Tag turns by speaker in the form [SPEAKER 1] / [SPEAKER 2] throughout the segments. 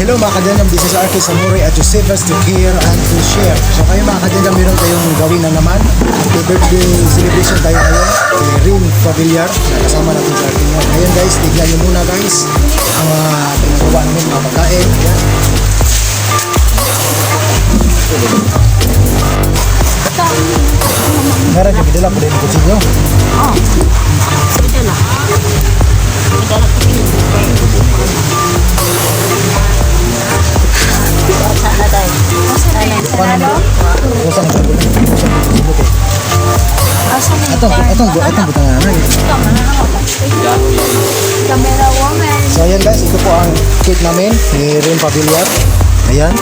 [SPEAKER 1] Hello mga kadyanjam, this is RK Samurai at Josephus to care and to share. So kayo mga kadyanjam, meron tayong gawin na naman. Happy birthday celebration tayo ngayon kay Rin Pavillar na kasama natin sa ating ngayon. Ngayon guys, tignan nyo muna guys ang pinagawa namin mga pagkain. Yan. Meron yung bidala po rin yung kutsilyo.
[SPEAKER 2] Oh, bidala. Bidala kutsilyo. Sana tayo. Sana
[SPEAKER 1] Kusang ang gagawin. Kusang ang kutsilyo ko. Atong butang nga na.
[SPEAKER 2] Camera woman.
[SPEAKER 1] So ayan guys, ito po ang cake namin ni Rin Pavillar. Ayan.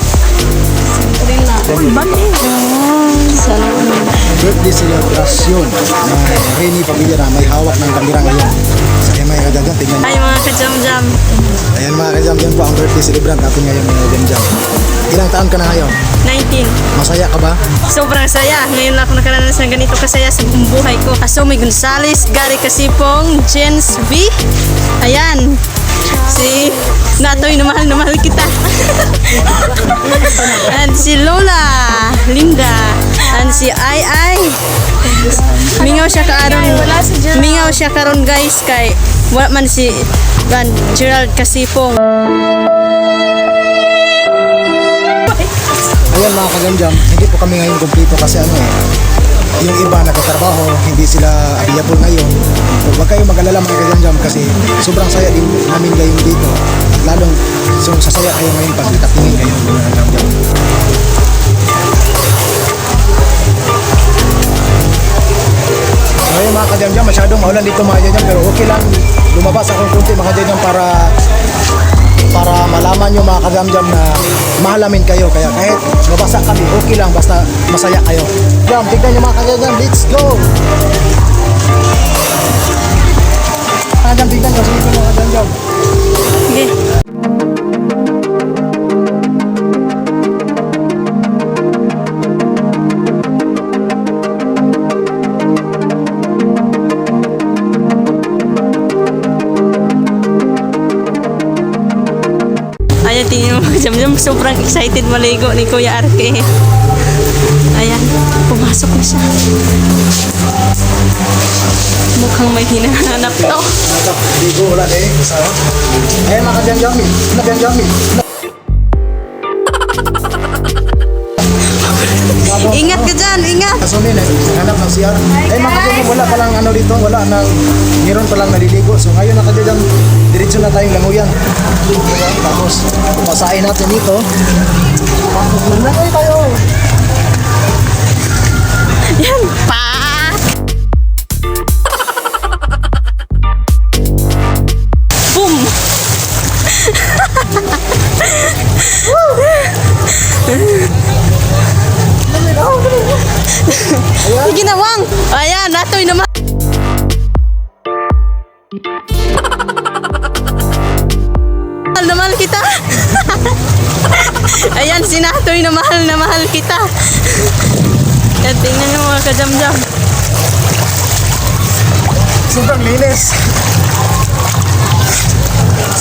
[SPEAKER 1] Birthday celebration ng Rini Pavillar na may hawak ng kamera ngayon. So ayan mga kadyanjam, tingnan nyo.
[SPEAKER 2] Ay mga kajam-jam.
[SPEAKER 1] Ayan mga kadyanjam po ang birthday celebrant natin ngayon mga kadyanjam. Ilang taon ka na ngayon?
[SPEAKER 2] 19.
[SPEAKER 1] Masaya ka ba?
[SPEAKER 2] Sobrang saya. Ngayon lang ako nakaranas ng ganito kasaya sa buong buhay ko. Asumi Gonzales, Gary Kasipong, Jens V. Ayan. Si Natoy na mahal kita. And si Lola, Linda. And si Ai. Mingaw siya karon guys kay wala man si Gerald Kasipong.
[SPEAKER 1] Ayan mga kadyanjam, hindi po kami ngayon kumpleto kasi yung iba nagtatrabaho, hindi sila available ngayon. So, huwag kayong mag-alala mga kadyanjam kasi sobrang saya din namin ngayon dito. At lalong sasaya kayo ngayon pag itatingin kayo mga kadyanjam. So ayun mga kadyanjam, masyadong maulan dito mga kadyanjam pero okay lang lumabas akong kunti mga kadyanjam para malaman nyo mga kadyanjam na mahalamin kayo. Kaya kahit mabasa kami, okay lang basta masaya kayo. Jam, tignan nyo mga kadyanjam, let's go! Kadyanjam, tignan nyo, sige mga kadyanjam.
[SPEAKER 2] Sige. Ayan, tingin mo jam-jam, sobrang excited maligo ni Kuya Arke. Ayan, pumasok na siya. Mukhang may hinahanap to.
[SPEAKER 1] Ligo ulan kasama. Ayan mga kadyanjam,
[SPEAKER 2] Ingat ka dyan, ingat!
[SPEAKER 1] Kasunin hanap ng CR. Ay mga kadyanjam, wala palang dito, wala nang meron palang naliligo. So ngayon mga kadyanjam, diretso na tayong languyan. Tapos pasain natin dito. Langoy tayo.
[SPEAKER 2] Yan, pa! Boom! Ginawang! Ayan, Natoy naman! Mahal kita! Ayan, si Natoy na mahal kita! Yan, tingnan nyo mga kajam-jam.
[SPEAKER 1] Sobrang linis.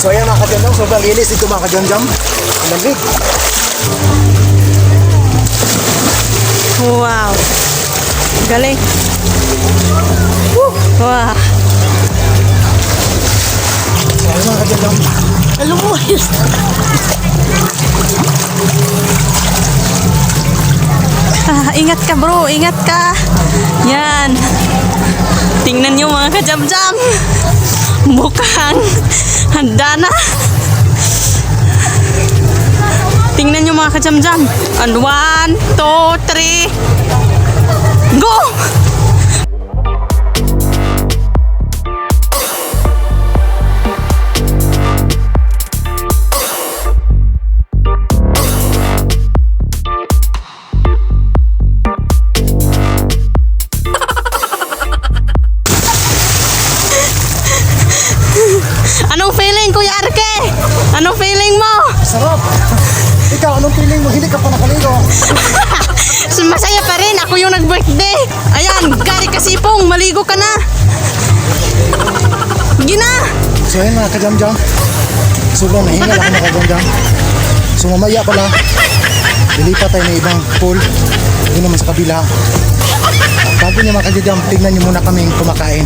[SPEAKER 1] So ayan mga kadyanjam, sobrang linis dito mga kadyanjam. Ang lamig.
[SPEAKER 2] Wow! Galing! Wow!
[SPEAKER 1] So ayan mga kadyanjam.
[SPEAKER 2] Lumayas! Ingat ka bro, ingat ka. Yan. Tingnan nyo mga kajam-jam. Mukhang handa na. Tingnan nyo mga kajam-jam. And 1, 2, 3. Go! Anong feeling, Kuya Arke? Anong feeling mo?
[SPEAKER 1] Sarap. Ikaw, anong feeling mo? Hindi ka pa nakaligo.
[SPEAKER 2] Masaya pa rin. Ako yung nag-birthday. Ayan, Gary Kasipong, maligo ka na. Gina!
[SPEAKER 1] So ayun mga kajam-jam, sobrang nahingal ako mga kajam-jam. So mamaya pala, lilipat tayo ng ibang pool. Doon naman sa kabila. Bago niya mga kajamjam, tignan niyo muna kaming kumakain.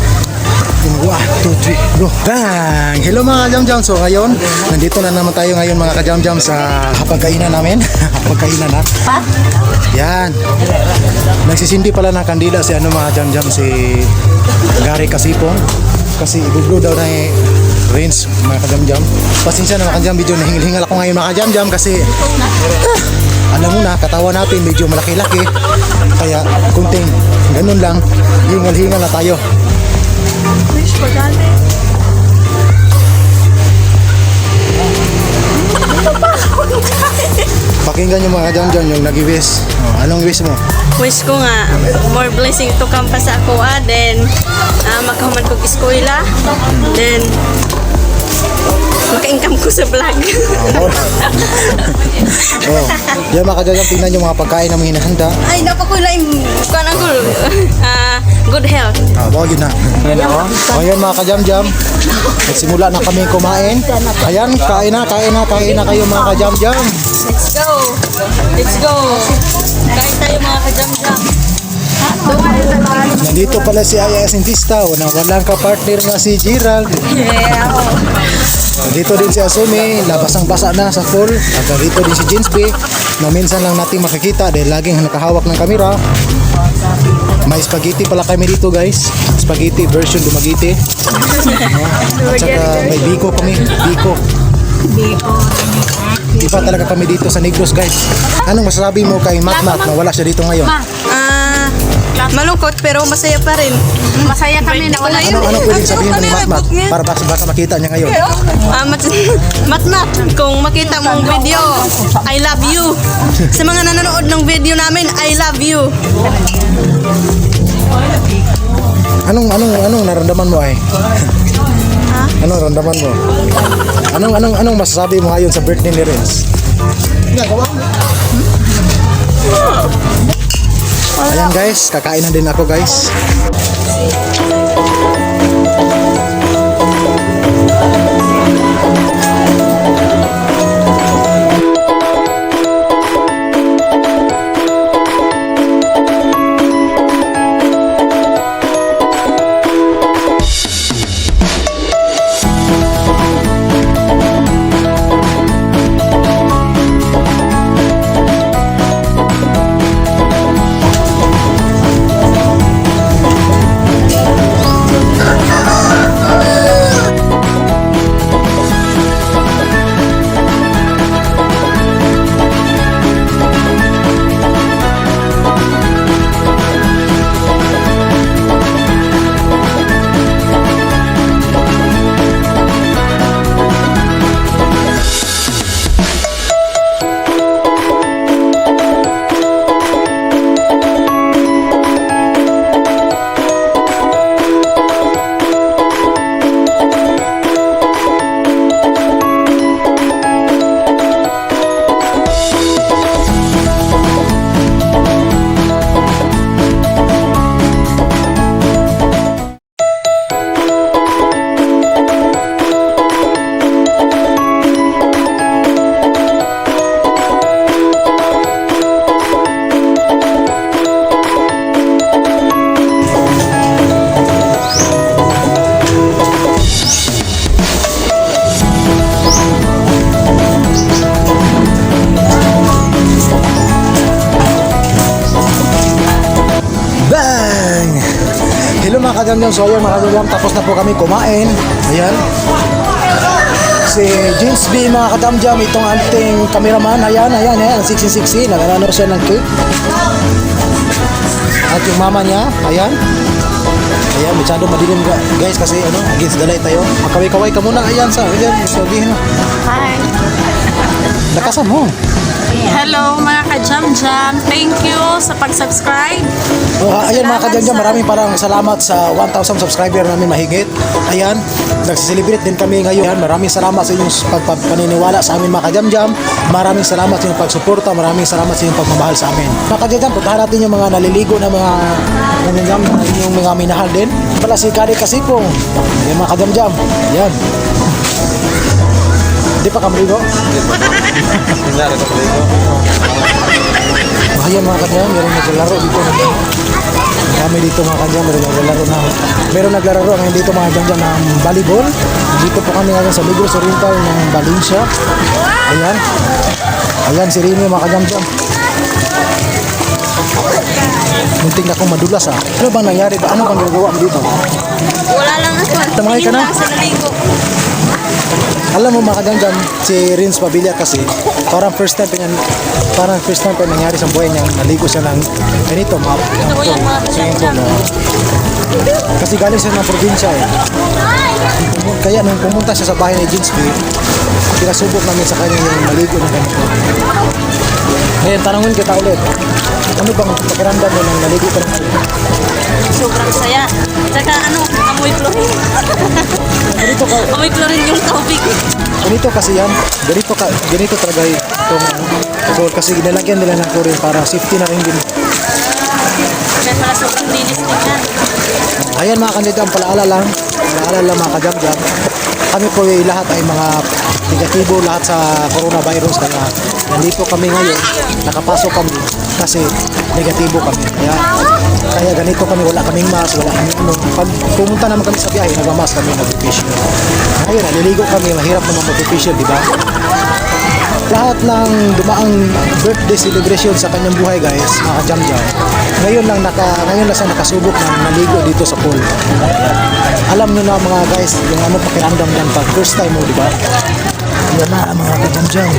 [SPEAKER 1] Yung 1, 2, 3, bro. Bang! Hello mga kajamjam. So ngayon, nandito na naman tayo ngayon mga kajamjam sa hapagkainan namin. Hapagkainan ha. Yan. Nagsisindi pala ng kandila si ano mga kajamjam, si Gary Kasipong. Kasi ibublo daw na Rains mga kajamjam. Pasensya na mga kajamjam, medyo nahingil-hingal ako ngayon mga kajamjam kasi alam mo na, katawan natin medyo malaki-laki. Kaya kunting ganun lang, hingal-hingal na tayo. Pakinggan yung mga kajamjam yung nag-wish. Oh, anong wish mo?
[SPEAKER 2] Wish ko nga, more blessing to come pa sa ako, then makahuman kong eskwela, then maka-income ko sa vlog.
[SPEAKER 1] Oh, yan mga kajamjam, tingnan yung mga pagkain na mga hinahanda.
[SPEAKER 2] Ay, dapat ko lang kuan ko good health.
[SPEAKER 1] Bawa yun na. O yan mga kajamjam, nagsimula na kami kumain. Ayan, kain na kayo mga kajamjam.
[SPEAKER 2] Let's go! Let's go! Kain tayo mga kajamjam.
[SPEAKER 1] Nandito pala si Aya Sintista, walang kapartner nga si Gerald.
[SPEAKER 2] Yeah!
[SPEAKER 1] Nandito din si Asumi, labasang-basa na sa pool. At nandito din si Jinsby, na minsan lang natin makikita dahil laging nakahawak ng kamera. May spaghetti pala kami dito guys. Spaghetti version Dumaguete. At saka may biko kami. Biko. Iba talaga kami dito sa Negros guys. Anong masasabi mo kay Matmat na wala siya dito ngayon?
[SPEAKER 2] Malungkot pero masaya pa rin. Masaya kami na wala yun.
[SPEAKER 1] Ano pwedeng sabihin mo ni Matmat? Para baka makita niya ngayon.
[SPEAKER 2] Matmat, kung makita mong video, I love you. Sa mga nanonood ng video namin, I love you.
[SPEAKER 1] Anong naramdaman mo ay? Anong naramdaman mo? Anong masasabi mo ngayon sa birthday ni Renz? Ayan guys, kakain na din ako guys. mga kajamjam, so ayan mga kajamjam, tapos na po kami kumain. Ayan. Si James B mga kajamjam, itong ating cameraman. Ayan, siksi-siksi, nag-ano siya ng cake. At yung mama niya, ayan. Ayan, masyado madilim guys kasi ano, against the light tayo. Makaway-kaway ka muna, ayan sa, ayan, sabihin mo.
[SPEAKER 2] Hi.
[SPEAKER 1] Lakasan mo.
[SPEAKER 3] Hello mga ka-jam-jam. Thank you sa pag-subscribe.
[SPEAKER 1] Ayan mga ka-jam-jam, maraming parang salamat sa 1,000 subscriber namin mahigit. Ayan, nagsiselebrate din kami ngayon. Maraming salamat sa inyong paniniwala sa amin mga ka-jam-jam. Maraming salamat sa inyong pagsuporta. Maraming salamat sa inyong pagmamahal sa amin. Mga ka-jam-jam, puntahan natin yung mga naliligo na mga ka-jam-jam, yung mga minahal din. Pala si Gary Kasipong. Ayan mga ka-jam-jam. Ayan. Hindi pa kamaligo?
[SPEAKER 4] Hindi rin ako dito.
[SPEAKER 1] Ayan mga kanya, meron naglalaro dito. Kami dito mga kanya, meron naglalaro na. Meron naglalaro ngayon dito mga kanya ng volleyball. Dito po kami ngayon sa Negros Oriental ng Valencia. Ayan. Ayan si Rini mga kanya. Muntik na akong madulas ah. Ano bang nangyari ba? Ano bang ginagawa mo dito?
[SPEAKER 2] Wala lang ako.
[SPEAKER 1] Tamay ka na?
[SPEAKER 2] Tingin lang sa naligo.
[SPEAKER 1] Alam mo mga kagandyan, si Rins Pabilia kasi parang first time pa nangyari sa buhay niya, naligo siya ng ganito,
[SPEAKER 2] Ito ko yung mga
[SPEAKER 1] swimming pool. Kasi galing siya ng probinsya eh. Kaya nung pumunta siya sa bahay ni Jinsby, pinasubok namin sa kanya yung maligo ng ganito. Ngayon, tanongin kita ulit, ano bang pakiramdam mo nang naligo ka ng ganito?
[SPEAKER 2] Sobrang saya. Tsaka amoy chlorine.
[SPEAKER 1] Ganito ka,
[SPEAKER 2] Amoy chlorine yung tubig.
[SPEAKER 1] ganito kasi yan, ganito talaga itong pool kasi ginalagyan nila ng chlorine para safety na rin din.
[SPEAKER 2] Kaya pala sobrang linis tingnan.
[SPEAKER 1] Ayan mga kandidato, ang palaala lang mga kajam-jam. Kami po ay lahat ay mga negatibo lahat sa coronavirus kaya nandito kami ngayon, nakapasok kami kasi negatibo kami. Kaya ganito kami, wala kaming mask, wala kaming ano. Pag pumunta naman kami sa biyahe, nagmamask kami, nag-facial. Ngayon, naliligo kami, mahirap naman mag-facial, di ba? Lahat ng dumaang birthday celebration sa kanyang buhay guys, mga kajam-jam. Ngayon lang siya nakasubok ng naligo dito sa pool. Alam niyo na mga guys, yung ano pakiramdam yan pag first time mo, di ba? Yan na mga kajam-jam.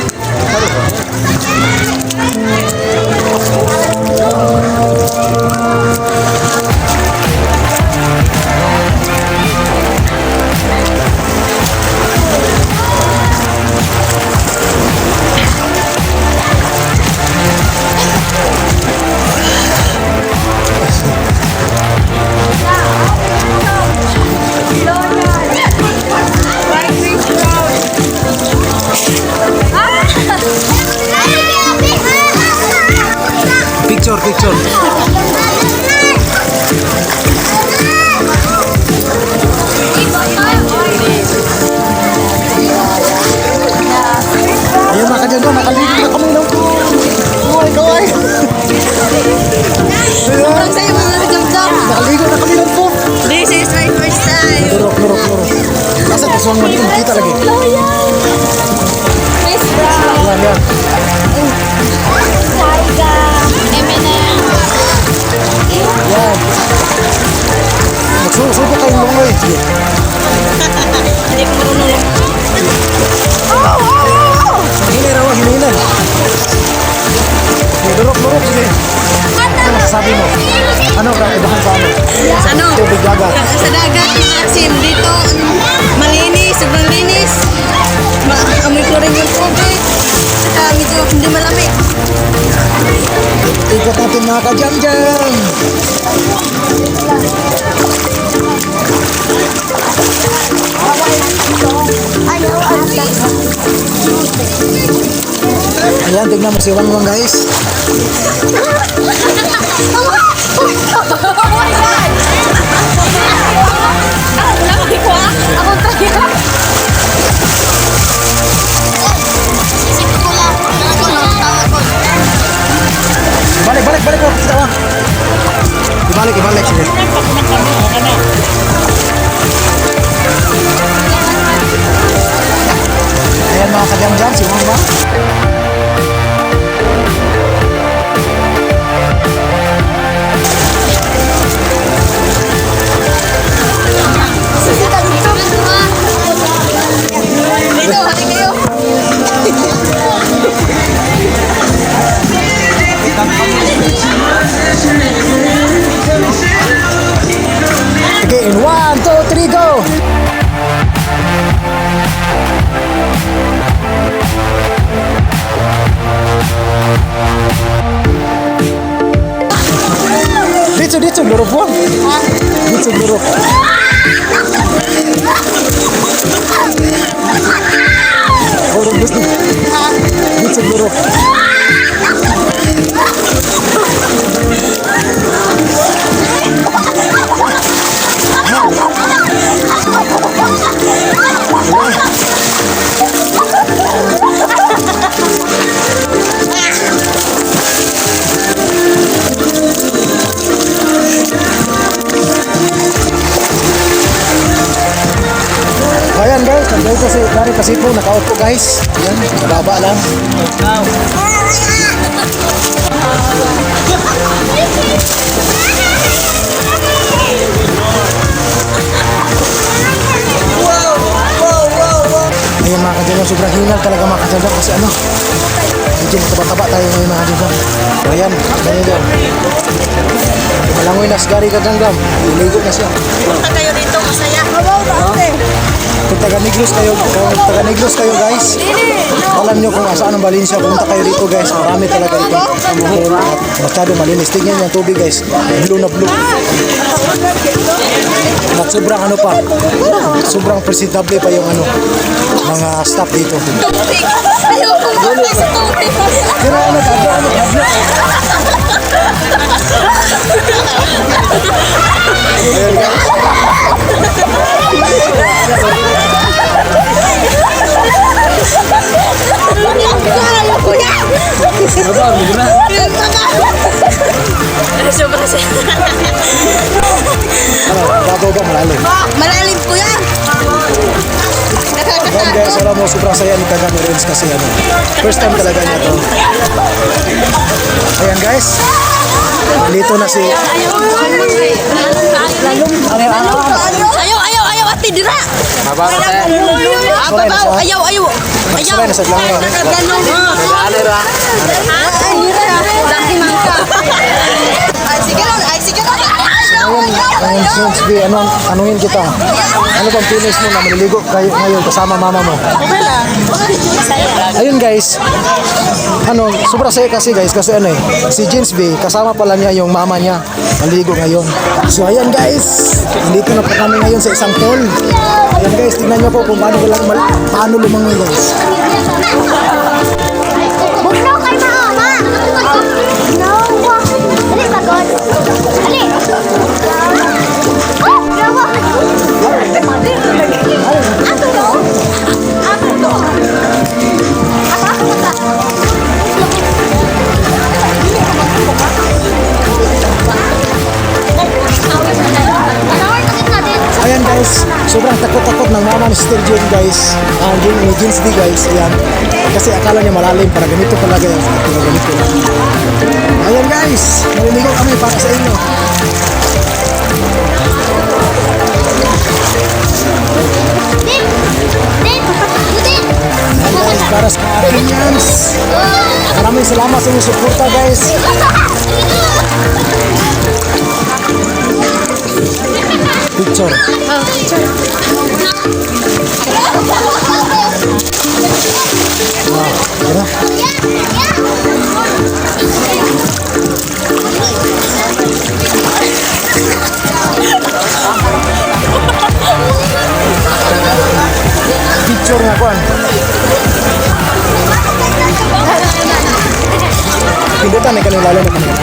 [SPEAKER 1] Picture. Ayan mga kajam-jam, nakaligo na kami ng kaway.
[SPEAKER 2] Sobrang saya mga kajam-jam.
[SPEAKER 1] Nakaligo na kami ng pool.
[SPEAKER 2] This is my first time.
[SPEAKER 1] Lurok. Nasa kasuang mo dito, kita lagi.
[SPEAKER 2] Miss Brown.
[SPEAKER 1] Yan.
[SPEAKER 2] Tiger. M&M.
[SPEAKER 1] Yan. Magsusubo kayong lungoy. Sige.
[SPEAKER 2] Hindi ko marunong.
[SPEAKER 1] Hinay. Lurok, sige. Ano masasabi mo? Ano ka, ibang paano?
[SPEAKER 2] Ano?
[SPEAKER 1] Tubig dagat.
[SPEAKER 2] Sa dagat, maasim. Dito, malinis, sobrang linis. Amoy chlorine yung tubig. Saka medyo hindi malamig.
[SPEAKER 1] Ikot natin mga kajam-jam. Ayan, tignan mo si Wangwang guys. Balik ko, kita wang. Ibalik, sige. Ayan mga kajam-jam, si Wangwang.
[SPEAKER 2] Dito, hali kayo.
[SPEAKER 1] Okay, in 1, 2, 3, go! Dito, lurok po. Dito, lurok. Dito, lurok. Ito si Gary kasi po nakaupo guys. Yan, nababa lang. Ayan mga kadyan, sobrang hingal talaga mga kadyan kasi ano, medyo mataba-taba tayo ngayon mga kadyan. Ayan, ganyan yan. Malangoy na si Gary kadyan, iligo na siya.
[SPEAKER 2] Punta kayo dito, masaya.
[SPEAKER 1] Kung taga-Negros kayo guys, alam nyo kung saan ang Valencia, pumunta kayo dito guys, marami talaga dito ang buhol at masyado malinis. Tingnan nyo ang tubig guys, blue na blue. At sobrang ano pa, sobrang presentable pa yung ano, mga staff dito.
[SPEAKER 2] Tubig. Ayoko nga sa tubig.
[SPEAKER 1] Pero ano, Ayan, guys.
[SPEAKER 2] Sobrang saya.
[SPEAKER 1] Ano, bago ba malalim?
[SPEAKER 2] Malalim kuya.
[SPEAKER 1] Ayan guys, alam mo, sobrang saya ni Taga Renz kasi ano, first time talaga niya to. Ayan guys, nandito na si...
[SPEAKER 2] Ayaw, ati dira. Babaw, ayaw.
[SPEAKER 1] Sakay na sa langit. Ngayon, Sons B, anuhin kita. Ano bang feelings mo na maliligo kayo ngayon kasama mama mo? Ayun guys, sobrang saya kasi guys, kasi ano si Jens B, kasama pala niya yung mama niya, maliligo ngayon. So ayan guys, nandito na po kami ngayon sa isang pool. Ayan guys, tingnan niyo po kung paano lumangoy guys.
[SPEAKER 5] Bugnaw kay mama. No. Dali pagod. Dali. Oh, gawa. Ato no? Ato no?
[SPEAKER 1] Ayan guys, sobrang takot-takot ng mama ni Sister Jane guys. Ni Jens D guys, ayan. Kasi akala niya malalim, para ganito pala guys. Para ganito lang. Ayan guys, maliligo kami para sa inyo. Ayan guys, para sa akin yan. Maraming salamat sa inyong suporta guys. Picture. Wow, tara. Picture nga kuan. Pindutan may kanila lalo na kanila.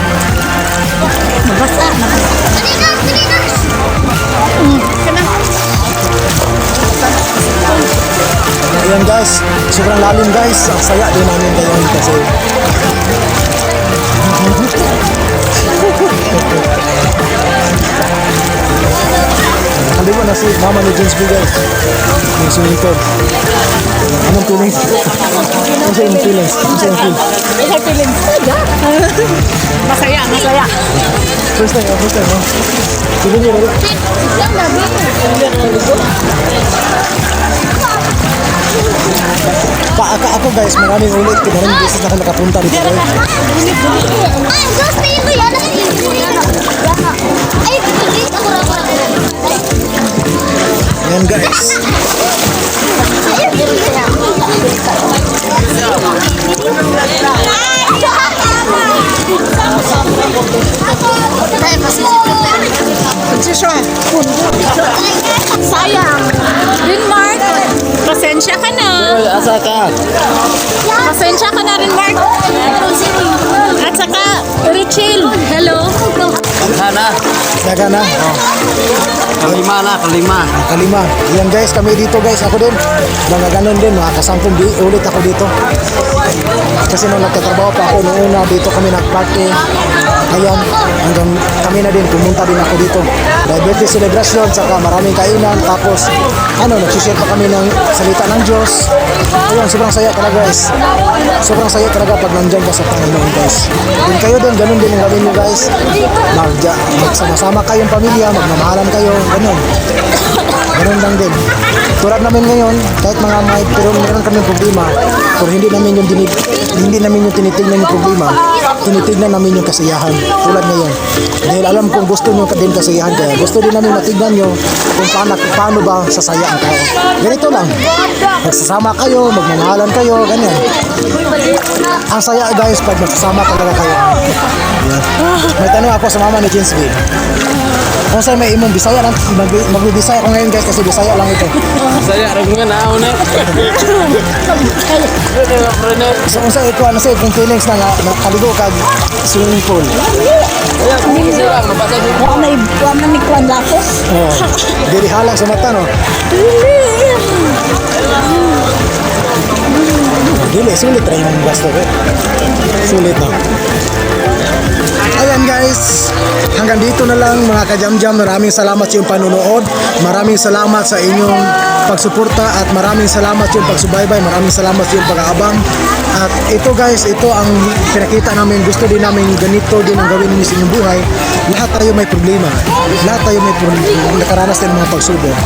[SPEAKER 1] Ayan guys, sobrang lalim guys. Ang saya din namin ngayon kasi nakaliwa na si mama ni Jens B guys. Yung swimming pool. Anong feelings? Ano sa yung feelings? Ano sa yung feelings?
[SPEAKER 3] Masaya.
[SPEAKER 1] First time, no? Sige niyo, ready? Ako guys, maraming ulit. Maraming beses na ako nakapunta dito guys.
[SPEAKER 5] Ay, gusto ko yan. Ay, ako.
[SPEAKER 1] Ayan guys.
[SPEAKER 3] Sayang. Mark, pasensya ka na.
[SPEAKER 1] Asa ka?
[SPEAKER 3] Pasensya ka na rin, Mark. At saka, Richel, hello.
[SPEAKER 1] Daga na.
[SPEAKER 4] Kalima.
[SPEAKER 1] Kalima. Ayan guys, kami dito guys. Ako din. Mga ganun din. Mga kasampung ulit ako dito. Kasi nung nagtatrabaho pa ako, noong una dito kami nagparty. Ayan, hanggang kami na din, pumunta din ako dito. Dahil birthday celebration, saka maraming kainan. Tapos, nag-share pa kami ng salita ng Diyos. Ayun, sobrang saya talaga guys. Sobrang saya talaga pag nandyan ka sa Panginoon guys. Kung kayo din, ganun din ang gawin nyo guys. Magsama-sama kayong pamilya, magmamahalan kayo, ganun. Ganun lang din. Tulad namin ngayon, kahit pero meron kami problema, pero hindi namin yung tinitignan yung problema, tinitignan namin yung kasiyahan. Tulad ngayon. Dahil alam kong gusto nyo din kasiyahan, kaya gusto din namin matignan nyo kung paano ba sasaya ang tao. Ganito lang. Magsasama kayo, magmamahalan kayo, ganyan. Ang saya guys pag magsasama talaga kayo. Yan. May tanong ako sa mama ni Jens B. Kung saan may imong Bisaya lang, magbibisaya ko ngayon guys kasi Bisaya lang ito.
[SPEAKER 4] Saya rin nga na una.
[SPEAKER 1] So kung saan ito, kung feelings na nakaligo kag swimming pool.
[SPEAKER 3] Wa man ni kwan lako.
[SPEAKER 1] Oh, dili halang sa mata no. Dili, sulit rin yung gasto ko. Sulit no. Ayan guys, hanggang dito na lang mga kajamjam. Maraming salamat sa iyong panunood. Maraming salamat sa inyong pagsuporta at maraming salamat sa iyong pagsubaybay. Maraming salamat sa iyong pag-aabang. At ito guys, ito ang pinakita namin. Gusto din namin ganito din ang gawin ninyo sa inyong buhay. Lahat tayo may problema. Lahat tayo may nakaranas din ng mga pagsubok.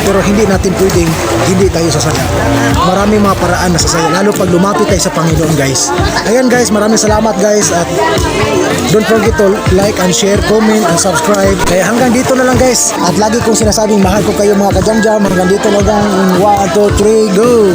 [SPEAKER 1] Pero hindi natin pwedeng hindi tayo sasaya. Maraming mga paraan na sasaya. Lalo pag lumapit tayo sa Panginoon guys. Ayan guys, maraming salamat guys. At don't forget to like and share, comment and subscribe. Kaya hanggang dito na lang guys. At lagi kong sinasabing mahal ko kayo mga kajamjam. Hanggang dito na lang. 1, 2, 3, go!